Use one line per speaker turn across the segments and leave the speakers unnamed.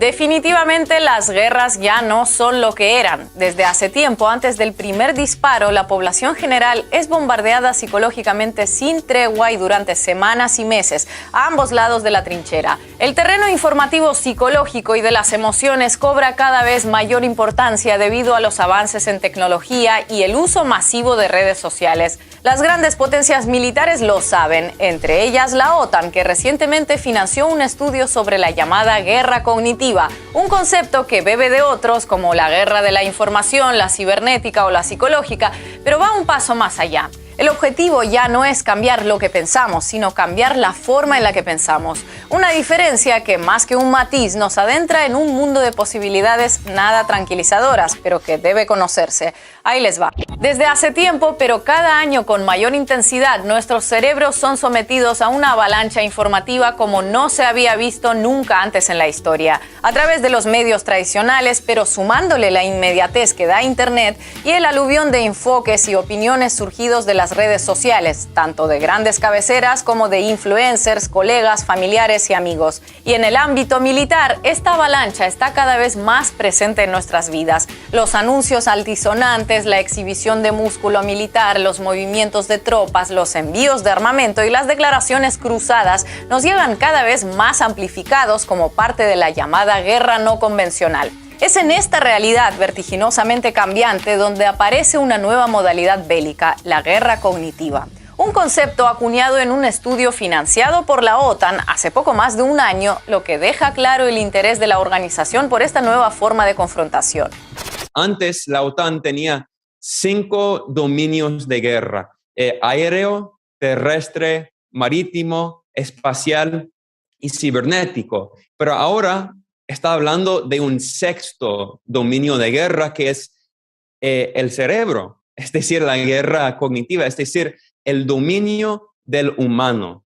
Definitivamente las guerras ya no son lo que eran. Desde hace tiempo, antes del primer disparo, la población general es bombardeada psicológicamente sin tregua y durante semanas y meses, a ambos lados de la trinchera. El terreno informativo psicológico y de las emociones cobra cada vez mayor importancia debido a los avances en tecnología y el uso masivo de redes sociales. Las grandes potencias militares lo saben, entre ellas la OTAN, que recientemente financió un estudio sobre la llamada guerra cognitiva, un concepto que bebe de otros como la guerra de la información, la cibernética o la psicológica, pero va un paso más allá. El objetivo ya no es cambiar lo que pensamos, sino cambiar la forma en la que pensamos. Una diferencia que, más que un matiz, nos adentra en un mundo de posibilidades nada tranquilizadoras, pero que debe conocerse. Ahí les va. Desde hace tiempo, pero cada año con mayor intensidad, nuestros cerebros son sometidos a una avalancha informativa como no se había visto nunca antes en la historia. A través de los medios tradicionales, pero sumándole la inmediatez que da Internet y el aluvión de enfoques y opiniones surgidos de las redes sociales, tanto de grandes cabeceras como de influencers, colegas, familiares y amigos. Y en el ámbito militar, esta avalancha está cada vez más presente en nuestras vidas. Los anuncios altisonantes, la exhibición de músculo militar, los movimientos de tropas, los envíos de armamento y las declaraciones cruzadas nos llegan cada vez más amplificados como parte de la llamada guerra no convencional. Es en esta realidad vertiginosamente cambiante donde aparece una nueva modalidad bélica, la guerra cognitiva. Un concepto acuñado en un estudio financiado por la OTAN hace poco más de un año, lo que deja claro el interés de la organización por esta nueva forma de confrontación.
Antes, la OTAN tenía 5 dominios de guerra: aéreo, terrestre, marítimo, espacial y cibernético. Pero ahora está hablando de un 6º dominio de guerra, que es el cerebro, es decir, la guerra cognitiva, es decir, el dominio del humano.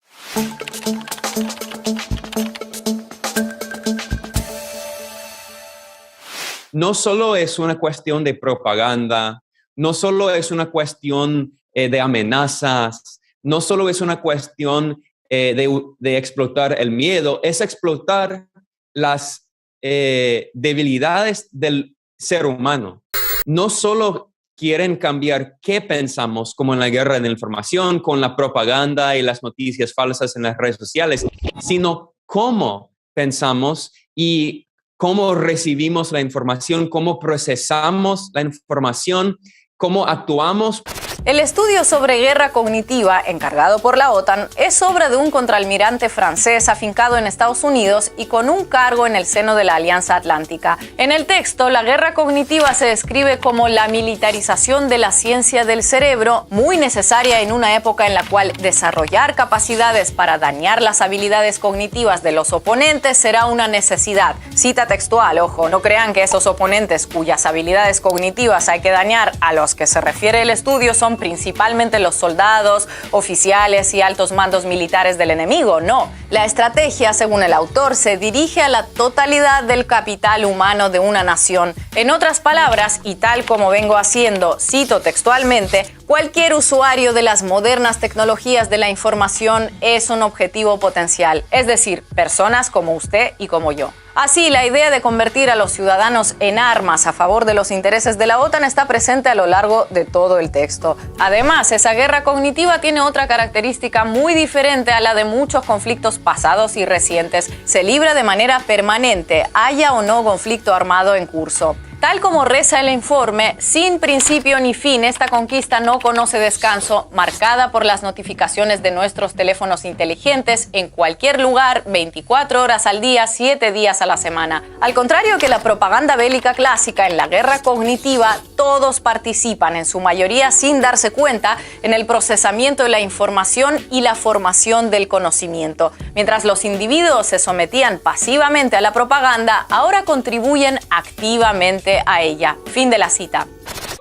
No solo es una cuestión de propaganda, no solo es una cuestión de amenazas, no solo es una cuestión de explotar el miedo, es explotar las debilidades del ser humano. No solo quieren cambiar qué pensamos, como en la guerra de la información, con la propaganda y las noticias falsas en las redes sociales, sino cómo pensamos y cómo recibimos la información, cómo procesamos la información, cómo actuamos.
El estudio sobre guerra cognitiva, encargado por la OTAN, es obra de un contraalmirante francés afincado en Estados Unidos y con un cargo en el seno de la Alianza Atlántica. En el texto, la guerra cognitiva se describe como la militarización de la ciencia del cerebro, muy necesaria en una época en la cual desarrollar capacidades para dañar las habilidades cognitivas de los oponentes será una necesidad. Cita textual, ojo, no crean que esos oponentes cuyas habilidades cognitivas hay que dañar, a los que se refiere el estudio, son principalmente los soldados, oficiales y altos mandos militares del enemigo. No, la estrategia, según el autor, se dirige a la totalidad del capital humano de una nación. En otras palabras, y tal como vengo haciendo, cito textualmente, cualquier usuario de las modernas tecnologías de la información es un objetivo potencial, es decir, personas como usted y como yo. Así, la idea de convertir a los ciudadanos en armas a favor de los intereses de la OTAN está presente a lo largo de todo el texto. Además, esa guerra cognitiva tiene otra característica muy diferente a la de muchos conflictos pasados y recientes. Se libra de manera permanente, haya o no conflicto armado en curso. Tal como reza el informe, sin principio ni fin, esta conquista no conoce descanso, marcada por las notificaciones de nuestros teléfonos inteligentes en cualquier lugar, 24 horas al día, 7 días a la semana. Al contrario que la propaganda bélica clásica, en la guerra cognitiva, todos participan, en su mayoría sin darse cuenta, en el procesamiento de la información y la formación del conocimiento. Mientras los individuos se sometían pasivamente a la propaganda, ahora contribuyen activamente a ella. Fin de la cita.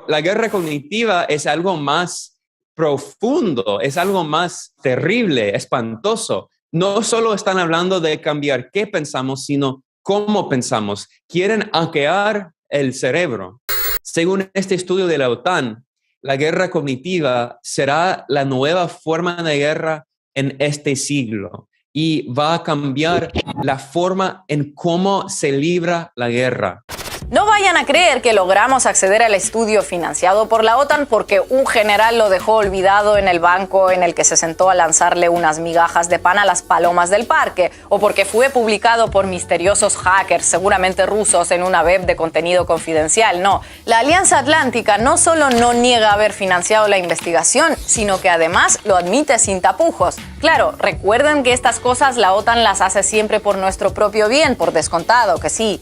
La guerra cognitiva es algo más profundo, es algo más terrible, espantoso. No solo están hablando de cambiar qué pensamos, sino cómo pensamos. Quieren hackear el cerebro. Según este estudio de la OTAN, la guerra cognitiva será la nueva forma de guerra en este siglo. y va a cambiar la forma en cómo se libra la guerra.
No vayan a creer que logramos acceder al estudio financiado por la OTAN porque un general lo dejó olvidado en el banco en el que se sentó a lanzarle unas migajas de pan a las palomas del parque, o porque fue publicado por misteriosos hackers, seguramente rusos, en una web de contenido confidencial. No, la Alianza Atlántica no solo no niega haber financiado la investigación, sino que además lo admite sin tapujos. Claro, recuerden que estas cosas la OTAN las hace siempre por nuestro propio bien, por descontado, que sí.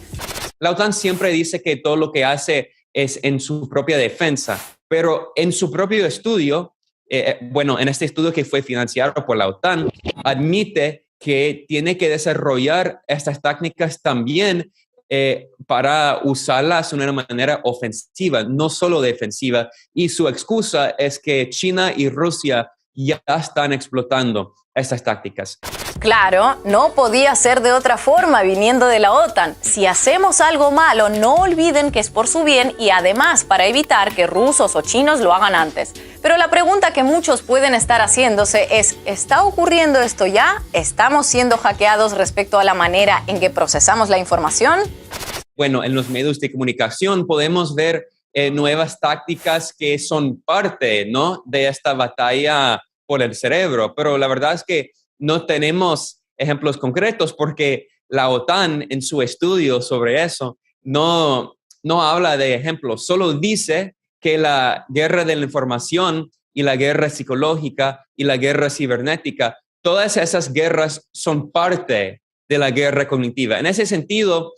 La OTAN siempre dice que todo lo que hace es en su propia defensa, pero en su propio estudio, en este estudio que fue financiado por la OTAN, admite que tiene que desarrollar estas técnicas también para usarlas de una manera ofensiva, no solo defensiva. Y su excusa es que China y Rusia ya están explotando estas tácticas.
Claro, no podía ser de otra forma viniendo de la OTAN. Si hacemos algo malo, no olviden que es por su bien y además para evitar que rusos o chinos lo hagan antes. Pero la pregunta que muchos pueden estar haciéndose es, ¿está ocurriendo esto ya? ¿Estamos siendo hackeados respecto a la manera en que procesamos la información?
Bueno, en los medios de comunicación podemos ver nuevas tácticas que son parte, ¿no?, de esta batalla por el cerebro, pero la verdad es que no tenemos ejemplos concretos porque la OTAN en su estudio sobre eso no habla de ejemplos, solo dice que la guerra de la información y la guerra psicológica y la guerra cibernética, todas esas guerras son parte de la guerra cognitiva. En ese sentido,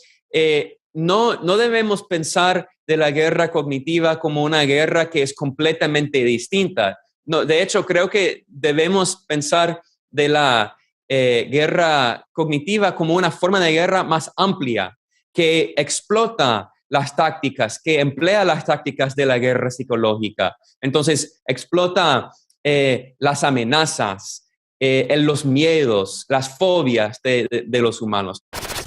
no debemos pensar de la guerra cognitiva como una guerra que es completamente distinta. No, de hecho, creo que debemos pensar de la guerra cognitiva como una forma de guerra más amplia que explota las tácticas, que emplea las tácticas de la guerra psicológica. Entonces, explota las amenazas, los miedos, las fobias de los humanos.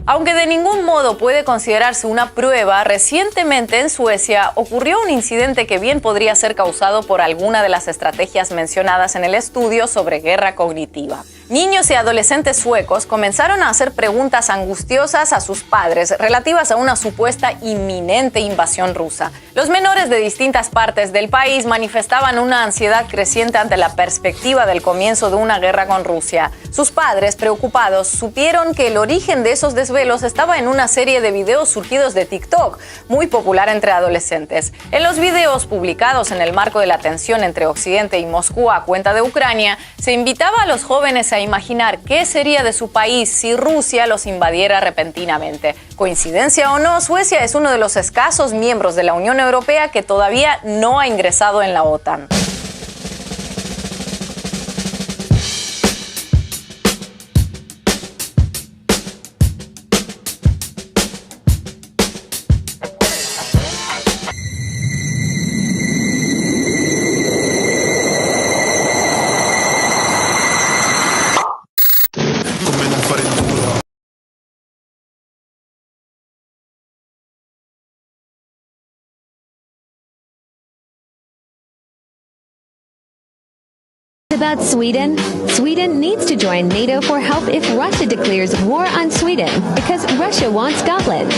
Aunque de ningún modo puede considerarse una prueba, recientemente en Suecia ocurrió un incidente que bien podría ser causado por alguna de las estrategias mencionadas en el estudio sobre guerra cognitiva. Niños y adolescentes suecos comenzaron a hacer preguntas angustiosas a sus padres relativas a una supuesta inminente invasión rusa. Los menores de distintas partes del país manifestaban una ansiedad creciente ante la perspectiva del comienzo de una guerra con Rusia. Sus padres, preocupados, supieron que el origen de esos desvelos estaba en una serie de videos surgidos de TikTok, muy popular entre adolescentes. En los videos publicados en el marco de la tensión entre Occidente y Moscú a cuenta de Ucrania, se invitaba a los jóvenes a imaginar qué sería de su país si Rusia los invadiera repentinamente. Coincidencia o no, Suecia es uno de los escasos miembros de la Unión Europea que todavía no ha ingresado en la OTAN.
About Sweden? Sweden needs to join NATO for help if Russia declares war on Sweden, because Russia wants Scotland.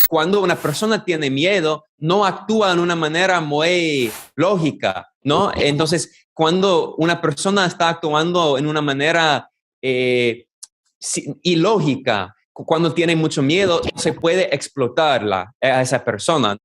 Cuando una persona tiene miedo, no actúa de una manera muy lógica, ¿no? Entonces, cuando una persona está actuando en una manera ilógica, cuando tiene mucho miedo, se puede explotarla a esa persona.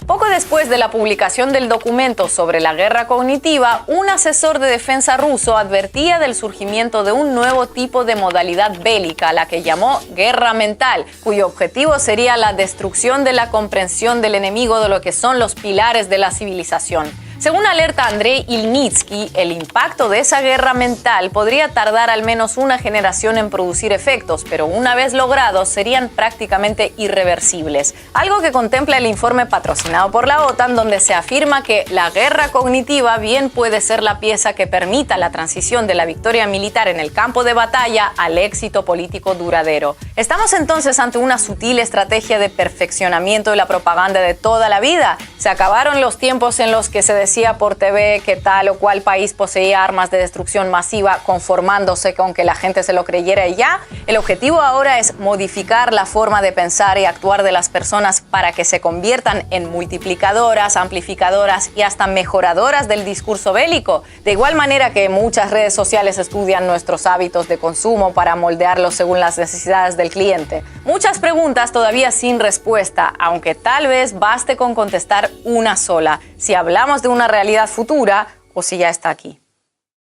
Poco después de la publicación del documento sobre la guerra cognitiva, un asesor de defensa ruso advertía del surgimiento de un nuevo tipo de modalidad bélica, la que llamó guerra mental, cuyo objetivo sería la destrucción de la comprensión del enemigo de lo que son los pilares de la civilización. Según alerta Andrei Ilnitsky, el impacto de esa guerra mental podría tardar al menos una generación en producir efectos, pero una vez logrados serían prácticamente irreversibles. Algo que contempla el informe patrocinado por la OTAN, donde se afirma que la guerra cognitiva bien puede ser la pieza que permita la transición de la victoria militar en el campo de batalla al éxito político duradero. ¿Estamos entonces ante una sutil estrategia de perfeccionamiento de la propaganda de toda la vida? ¿Se acabaron los tiempos en los que se decía por TV que tal o cual país poseía armas de destrucción masiva, conformándose con que la gente se lo creyera y ya? El objetivo ahora es modificar la forma de pensar y actuar de las personas para que se conviertan en multiplicadoras, amplificadoras y hasta mejoradoras del discurso bélico. De igual manera que muchas redes sociales estudian nuestros hábitos de consumo para moldearlos según las necesidades del cliente. Muchas preguntas todavía sin respuesta, aunque tal vez baste con contestar una sola, si hablamos de una realidad futura o si ya está aquí.